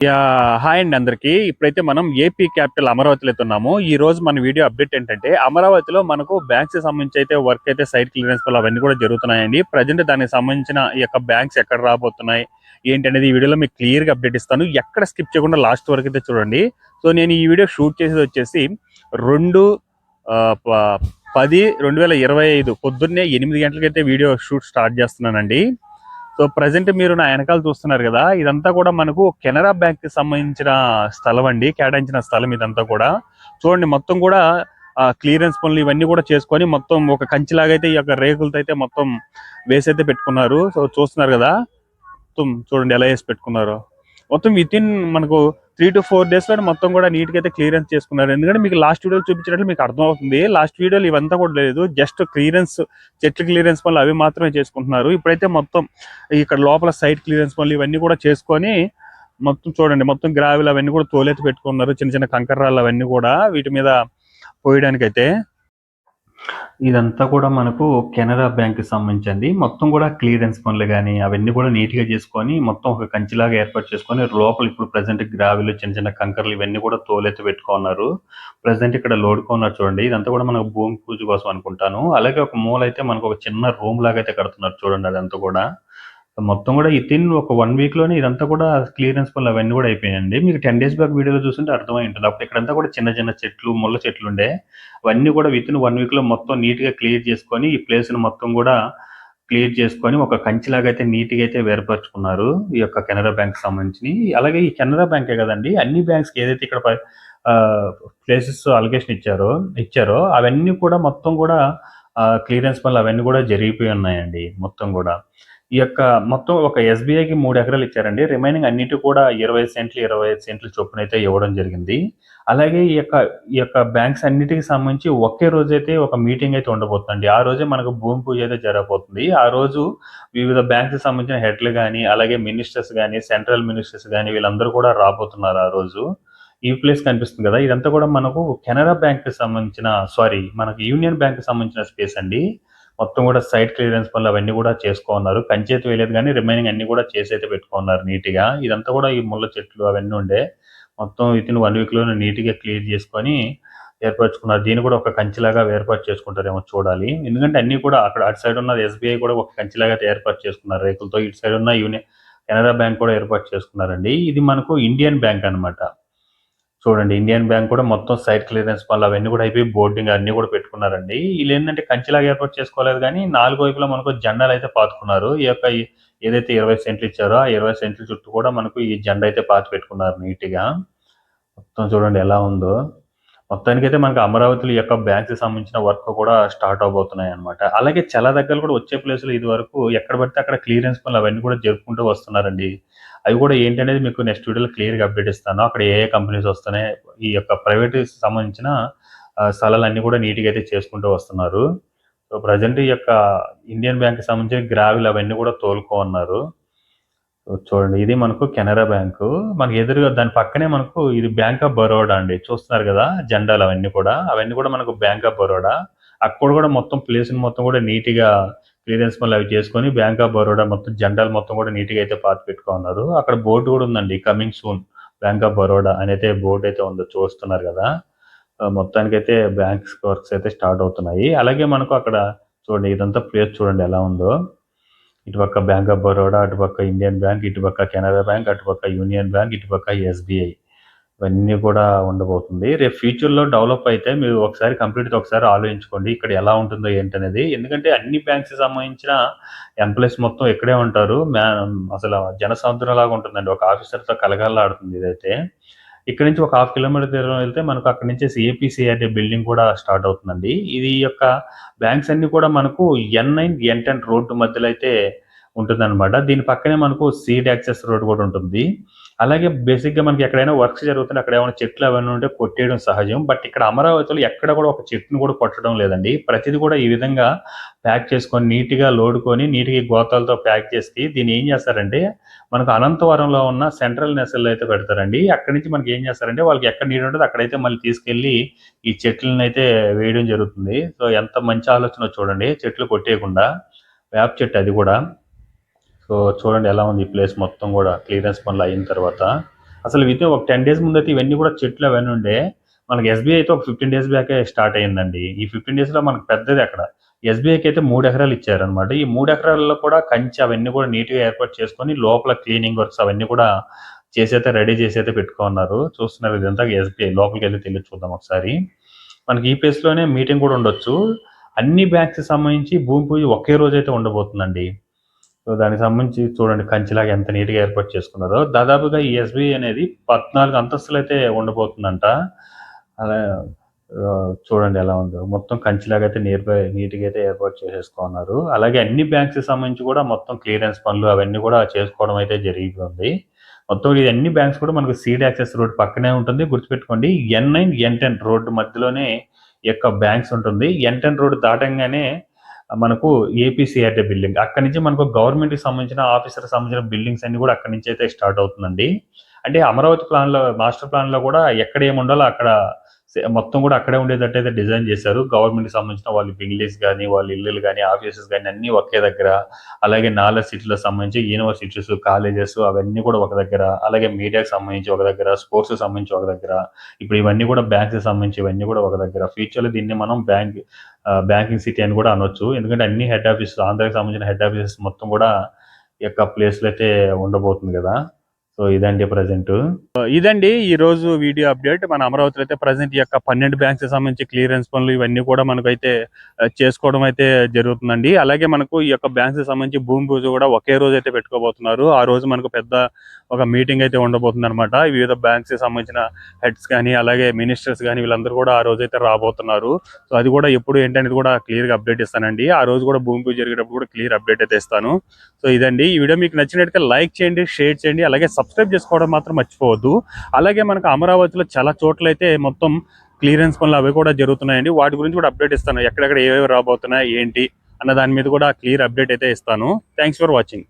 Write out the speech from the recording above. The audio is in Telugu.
హాయ్ అండి అందరికి. ఇప్పుడైతే మనం ఏపీ క్యాపిటల్ అమరావతిలో అయితే ఉన్నాము. ఈ రోజు మన వీడియో అప్డేట్ ఏంటంటే అమరావతిలో మనకు బ్యాంక్స్ సంబంధించి అయితే వర్క్ అయితే సైట్ క్లియరెన్స్ వల్ల అవన్నీ కూడా జరుగుతున్నాయండి. ప్రజెంట్ దానికి సంబంధించిన ఈ యొక్క బ్యాంక్స్ ఎక్కడ రాబోతున్నాయి ఏంటి అనేది ఈ వీడియోలో మీకు క్లియర్ గా అప్డేట్ ఇస్తాను. ఎక్కడ స్కిప్ చేయకుండా లాస్ట్ వరకు అయితే చూడండి. సో నేను ఈ వీడియో షూట్ చేసేది వచ్చేసి 2/10/2025 పొద్దున్నే 8 గంటలకైతే వీడియో షూట్ స్టార్ట్ చేస్తున్నానండి. సో ప్రజెంట్ మీరు నా వెనకాల చూస్తున్నారు కదా, ఇదంతా కూడా మనకు కెనరా బ్యాంక్ కి సంబంధించిన స్థలం అండి, కేటాయించిన స్థలం ఇదంతా కూడా. చూడండి మొత్తం కూడా క్లియరెన్స్ పనులు ఇవన్నీ కూడా చేసుకొని మొత్తం ఒక కంచిలాగా అయితే ఈ యొక్క రేకులతో అయితే మొత్తం వేసి అయితే పెట్టుకున్నారు. సో చూస్తున్నారు కదా, మొత్తం చూడండి ఎలా వేసి పెట్టుకున్నారు. మొత్తం విత్ ఇన్ మనకు 3 to 4 days లో మొత్తం కూడా నీట్ గా అయితే క్లియరెన్స్ చేసుకున్నారు. ఎందుకంటే మీకు లాస్ట్ వీడియోలో చూపించినట్లు మీకు అర్థమవుతుంది. లాస్ట్ వీడియోలు ఇవంతా కూడా లేదు, జస్ట్ క్లియరెన్స్, చెట్ల క్లియరెన్స్ పనులు అవి మాత్రమే చేసుకుంటున్నారు. ఇప్పుడైతే మొత్తం ఇక్కడ లోపల సైట్ క్లియరెన్స్ పనులు ఇవన్నీ కూడా చేసుకొని మొత్తం చూడండి మొత్తం గ్రావెల్ అవన్నీ కూడా తోలెత్తి పెట్టుకున్నారు. చిన్న చిన్న కంకర్రాళ్ళు అవన్నీ కూడా వీటి మీద పోయడానికి అయితే. ఇదంతా కూడా మనకు కెనరా బ్యాంక్ కి సంబంధించింది. మొత్తం కూడా క్లియరెన్స్ పనులు కానీ అవన్నీ కూడా నీట్ గా చేసుకొని మొత్తం ఒక కంచిలాగా ఏర్పాటు చేసుకొని లోపల ఇప్పుడు ప్రజెంట్ గ్రావెల్, చిన్న చిన్న కంకర్లు ఇవన్నీ కూడా తోలెత్తి పెట్టుకున్నారు. ప్రజెంట్ ఇక్కడ లోడుకున్నారు చూడండి. ఇదంతా కూడా మనకు భూమి పూజ కోసం అనుకుంటాను. అలాగే ఒక మూల అయితే మనకు ఒక చిన్న రూమ్ లాగా అయితే కడుతున్నారు చూడండి. అదంతా కూడా మొత్తం కూడా వితిన్ ఒక 1 week లోనే ఇదంతా కూడా క్లియరెన్స్ పనులు అవన్నీ కూడా అయిపోయాయండి. మీకు 10 days బ్యాక్ వీడియోలో చూస్తుంటే అర్థమై ఉంటుంది. అప్పుడు ఇక్కడంతా కూడా చిన్న చిన్న చెట్లు, ముళ్ళ చెట్లు ఉండే, అవన్నీ కూడా వితిన్ 1 week లో మొత్తం నీట్ గా క్లియర్ చేసుకొని ఈ ప్లేస్ ని మొత్తం కూడా క్లియర్ చేసుకొని ఒక కంచిలాగా అయితే నీట్ గా అయితే వేర్పరచుకున్నారు ఈ యొక్క కెనరా బ్యాంక్ సంబంధించి. అలాగే ఈ కెనరా బ్యాంకే కదండి అన్ని బ్యాంక్స్ కి ఏదైతే ఇక్కడ ప్లేసెస్ అలొకేషన్ ఇచ్చారో అవన్నీ కూడా మొత్తం కూడా క్లియరెన్స్ పనులు అవన్నీ కూడా జరిగిపోయి ఉన్నాయండి మొత్తం కూడా. ఈ యొక్క మొత్తం ఒక ఎస్బీఐకి 3 ఎకరాలు ఇచ్చారండి. రిమైనింగ్ అన్నిటి కూడా 25 సెంట్లు చొప్పున అయితే ఇవ్వడం జరిగింది. అలాగే ఈ యొక్క బ్యాంక్స్ అన్నిటికి సంబంధించి ఒకే రోజైతే ఒక మీటింగ్ అయితే ఉండబోతుందండి. ఆ రోజే మనకు భూమి పూజ అయితే జరగబోతుంది. ఆ రోజు వివిధ బ్యాంక్స్ సంబంధించిన హెడ్లు కానీ, అలాగే మినిస్టర్స్ కానీ, సెంట్రల్ మినిస్టర్స్ కానీ వీళ్ళందరూ కూడా రాబోతున్నారు ఆ రోజు. ఈ ప్లేస్ కనిపిస్తుంది కదా, ఇదంతా కూడా మనకు కెనరా బ్యాంక్ కి సంబంధించిన మనకు యూనియన్ బ్యాంక్ కి సంబంధించిన స్పేస్ అండి. మొత్తం కూడా సైట్ క్లియరెన్స్ పనులు అవన్నీ కూడా చేసుకున్నారు. కంచి అయితే వేయలేదు కానీ రిమైనింగ్ అన్ని కూడా చేసి అయితే పెట్టుకున్నారు నీట్ గా. ఇదంతా కూడా ఈ ముళ్ళ చెట్లు అవన్నీ ఉండే మొత్తం వితిన్ 1 week లోనే నీట్ గా క్లియర్ చేసుకొని ఏర్పరచుకున్నారు. దీన్ని కూడా ఒక కంచిలాగా ఏర్పాటు చేసుకుంటారేమో చూడాలి. ఎందుకంటే అన్ని కూడా అక్కడ అటు సైడ్ ఉన్న ఎస్బీఐ కూడా ఒక కంచిలాగా ఏర్పాటు చేసుకున్నారు రేకులతో. ఇటు సైడ్ ఉన్న కెనరా బ్యాంక్ కూడా ఏర్పాటు చేసుకున్నారండి. ఇది మనకు ఇండియన్ బ్యాంక్ అన్నమాట. చూడండి ఇండియన్ బ్యాంక్ కూడా మొత్తం సైట్ క్లియరెన్స్ పనులు అవన్నీ కూడా అయిపోయి బోర్డింగ్ అన్ని కూడా పెట్టుకున్నారండి. వీళ్ళు ఏంటంటే కంచిలాగా ఏర్పాటు చేసుకోలేదు కానీ 4 వైపులా మనకు జెండాలు అయితే పాతుకున్నారు. ఏదైతే 20 సెంట్లు ఇచ్చారో ఆ 20 సెంట్ల చుట్టూ కూడా మనకు ఈ జెండా అయితే పాతి పెట్టుకున్నారు నీట్ గా. మొత్తం చూడండి ఎలా ఉందో. మొత్తానికైతే మనకు అమరావతిలో యొక్క బ్యాంక్స్ సంబంధించిన వర్క్ కూడా స్టార్ట్ అవబోతున్నాయి అనమాట. అలాగే చాలా దగ్గర కూడా వచ్చే ప్లేసులు ఇది వరకు ఎక్కడ పడితే అక్కడ క్లియరెన్స్ పనులు అవన్నీ కూడా జరుపుకుంటూ వస్తున్నారండి. అవి కూడా ఏంటనేది మీకు నెక్స్ట్ వీడియోలో క్లియర్గా అప్డేట్ ఇస్తాను. అక్కడ ఏ కంపెనీస్ వస్తున్నాయి, ఈ యొక్క ప్రైవేట్ సంబంధించిన స్థలాలన్నీ కూడా నీట్గా అయితే చేసుకుంటూ వస్తున్నారు. సో ప్రజెంట్ ఈ యొక్క ఇండియన్ బ్యాంక్ సంబంధించిన గ్రావెల్ అవన్నీ కూడా తోలుకోన్నారు. చూడండి ఇది మనకు కెనరా బ్యాంకు. మనకి ఎదురుగా దాని పక్కనే మనకు ఇది బ్యాంక్ ఆఫ్ బరోడా అండి. చూస్తున్నారు కదా జెండాలు అవన్నీ కూడా మనకు బ్యాంక్ ఆఫ్ బరోడా. అక్కడ కూడా మొత్తం ప్లేస్ మొత్తం కూడా నీట్ గా క్లియరెన్స్ పనులు అవి చేసుకొని బ్యాంక్ ఆఫ్ బరోడా మొత్తం జెండాలు మొత్తం కూడా నీట్ గా అయితే పాతి పెట్టుకున్నారు. అక్కడ బోర్డు కూడా ఉందండి, coming soon bank of Baroda అని అయితే బోర్డు అయితే ఉందో చూస్తున్నారు కదా. మొత్తానికైతే బ్యాంక్స్ వర్క్స్ అయితే స్టార్ట్ అవుతున్నాయి. అలాగే మనకు అక్కడ చూడండి ఇదంతా ప్లేస్ చూడండి ఎలా ఉందో. ఇటుపక్క బ్యాంక్ ఆఫ్ బరోడా, అటుపక్క ఇండియన్ బ్యాంక్, ఇటుపక్క కెనరా బ్యాంక్, అటుపక్క యూనియన్ బ్యాంక్, ఇటుపక్క ఎస్బీఐ ఇవన్నీ కూడా ఉండబోతుంది. రేపు ఫ్యూచర్లో డెవలప్ అయితే మీరు ఒకసారి ఆలోచించుకోండి ఇక్కడ ఎలా ఉంటుందో ఏంటనేది. ఎందుకంటే అన్ని బ్యాంక్స్ సంబంధించిన ఎంప్లాయీస్ మొత్తం ఇక్కడే ఉంటారు. అసలు జనసముద్రం లాగా ఉంటుందండి. ఒక ఆఫీసర్తో కలగాలాడుతుంది ఇదైతే. ఇక్కడ నుంచి ఒక 1/2 kilometer దూరం వెళ్తే మనకు అక్కడ నుంచి ఏపీసీఆర్డీ బిల్డింగ్ కూడా స్టార్ట్ అవుతుందండి. ఇది యొక్క బ్యాంక్స్ అన్ని కూడా మనకు N9, N10 రోడ్డు మధ్యలో అయితే ఉంటుందన్నమాట. దీని పక్కనే మనకు సీడ్ యాక్సెస్ రోడ్ కూడా ఉంటుంది. అలాగే బేసిక్గా మనకి ఎక్కడైనా వర్క్స్ జరుగుతుంటే అక్కడ ఏమైనా చెట్లు అవన్నీ ఉంటే కొట్టేయడం సహజం. బట్ ఇక్కడ అమరావతిలో ఎక్కడ కూడా ఒక చెట్టును కూడా కొట్టడం లేదండి. ప్రతిది కూడా ఈ విధంగా ప్యాక్ చేసుకొని నీట్గా లోడుకొని నీట్గా గోతాలతో ప్యాక్ చేసి దీన్ని ఏం చేస్తారంటే మనకు అనంతవరంలో ఉన్న సెంట్రల్ నెసల్లో అయితే పెడతారండి. అక్కడి నుంచి మనకి ఏం చేస్తారంటే వాళ్ళకి ఎక్కడ నీడ్ ఉంటుందో అక్కడైతే మళ్ళీ తీసుకెళ్ళి ఈ చెట్లను అయితే వేయడం జరుగుతుంది. సో ఎంత మంచి ఆలోచన చూడండి, చెట్లు కొట్టేయకుండా. వేప చెట్టు అది కూడా. సో చూడండి ఎలా ఉంది ఈ ప్లేస్ మొత్తం కూడా క్లియరెన్స్ పనులు అయిన తర్వాత. అసలు విత్ ఒక 10 డేస్ ముందైతే ఇవన్నీ కూడా చెట్లు అవన్నీ ఉండే. మనకి ఎస్బీఐ అయితే ఒక 15 డేస్ బ్యాకే స్టార్ట్ అయిందండి. ఈ 15 డేస్‌లో మనకు పెద్దది అక్కడ. ఎస్బీఐకి అయితే 3 ఎకరాలు ఇచ్చారనమాట. ఈ 3 ఎకరాల్లో కూడా కంచె అవన్నీ కూడా నీట్‌గా ఏర్పాటు చేసుకొని లోపల క్లీనింగ్ వర్క్స్ అవన్నీ కూడా చేసైతే రెడీ చేసైతే పెట్టుకున్నారు. చూస్తున్నారు ఇదంతా ఎస్బీఐ లోపలికెళ్ళి చూద్దాం ఒకసారి. మనకి ఈ ప్లేస్‌లోనే మీటింగ్ కూడా ఉండొచ్చు. అన్ని బ్యాంక్స్‌కి సంబంధించి భూమి పూజ ఒకే రోజైతే ఉండబోతుందండి. సో, దానికి సంబంధించి చూడండి కంచెలాగా ఎంత నీట్‌గా ఏర్పాటు చేసుకున్నారో. దాదాపుగా ఈ ఎస్‌బీఐ అనేది 14 అంతస్తులైతే ఉండబోతుందంట. అలా చూడండి ఎలా ఉందో. మొత్తం కంచెలాగా అయితే నీట్‌గా అయితే ఏర్పాటు చేసేసుకున్నారు. అలాగే అన్ని బ్యాంక్స్‌కి సంబంధించి కూడా మొత్తం క్లియరెన్స్ పనులు అవన్నీ కూడా చేసుకోవడం అయితే జరిగిపోయింది. మొత్తం ఈ అన్ని బ్యాంక్స్ కూడా మనకు సీడ్ యాక్సెస్ రోడ్ పక్కనే ఉంటుంది. గుర్తుపెట్టుకోండి N9, N10 రోడ్డు మధ్యలోనే ఈ యొక్క బ్యాంక్స్ ఉంటుంది. N10 రోడ్ దాటంగానే మనకు ఏపీసీఆర్టీ బిల్డింగ్. అక్కడి నుంచి మనకు గవర్నమెంట్‌కి సంబంధించిన ఆఫీసర్‌కి సంబంధించిన బిల్డింగ్స్ అన్నీ కూడా అక్కడి నుంచి అయితే స్టార్ట్ అవుతుందండి. అంటే అమరావతి ప్లాన్‌లో మాస్టర్ ప్లాన్‌లో కూడా ఎక్కడ ఏముండాలో అక్కడ మొత్తం కూడా అక్కడే ఉండేటట్టయితే డిజైన్ చేశారు. గవర్నమెంట్‌కి సంబంధించిన వాళ్ళ బిల్డింగ్స్ గాని, వాళ్ళ ఇల్లులు గాని, ఆఫీసెస్ గాని అన్నీ ఒకే దగ్గర. అలాగే నాలెడ్జ్ సిటీ‌లకు సంబంధించి యూనివర్సిటీస్, కాలేజెస్ అవన్నీ కూడా ఒక దగ్గర. అలాగే మీడియాకి సంబంధించి ఒక దగ్గర, స్పోర్ట్స్‌కి సంబంధించి ఒక దగ్గర. ఇప్పుడు ఇవన్నీ కూడా బ్యాంక్స్‌కి సంబంధించి ఇవన్నీ కూడా ఒక దగ్గర. ఫ్యూచర్‌లో దీన్ని మనం బ్యాంకింగ్ సిటీ అని కూడా అనొచ్చు. ఎందుకంటే అన్ని హెడ్ ఆఫీసెస్ ఆంధ్రాకి సంబంధించిన హెడ్ ఆఫీసెస్ మొత్తం కూడా ఈ యొక్క ప్లేస్‌లో అయితే ఉండబోతుంది గదా! సో, ఇదండి ప్రెజెంటు. ఇదండి ఈరోజు వీడియో అప్డేట్. మన అమరావతిలో అయితే ప్రెజెంట్ ఈ యొక్క 12 బ్యాంక్స్‌కి సంబంధించి క్లియరెన్స్ పనులు ఇవన్నీ కూడా మనకైతే చేసుకోవడం అయితే జరుగుతుందండి. అలాగే మనకు ఈ యొక్క బ్యాంక్స్‌కి సంబంధించి భూమి పూజ కూడా ఒకే రోజు అయితే పెట్టుకోబోతున్నారు. ఆ రోజు మనకు పెద్ద ఒక మీటింగ్ అయితే ఉండబోతుందనమాట. వివిధ బ్యాంక్స్‌కి సంబంధించిన హెడ్స్ కానీ, అలాగే మినిస్టర్స్ కానీ వీళ్ళందరూ కూడా ఆ రోజైతే రాబోతున్నారు. సో, అది కూడా ఎప్పుడు ఏంటనేది కూడా క్లియర్‌గా అప్డేట్ ఇస్తానండి. ఆ రోజు కూడా భూమి పూజ జరిగేటప్పుడు కూడా క్లియర్ అప్డేట్ అయితే ఇస్తాను. సో, ఇదండి ఈ వీడియో మీకు నచ్చినట్లయితే లైక్ చేయండి, షేర్ చేయండి, అలాగే సబ్స్క్రైబ్ చేసుకోవడం మాత్రం మర్చిపోవద్దు. అలాగే మనకు అమరావతిలో చాలా చోట్లయితే మొత్తం క్లియరెన్స్ పనులు అవి కూడా జరుగుతున్నాయండి. వాటి గురించి కూడా అప్డేట్ ఇస్తాను. ఎక్కడెక్కడ ఏవేవి రాబోతున్నాయి ఏంటి అన్న దాని మీద కూడా క్లియర్ అప్డేట్ అయితే ఇస్తాను. Thanks for watching.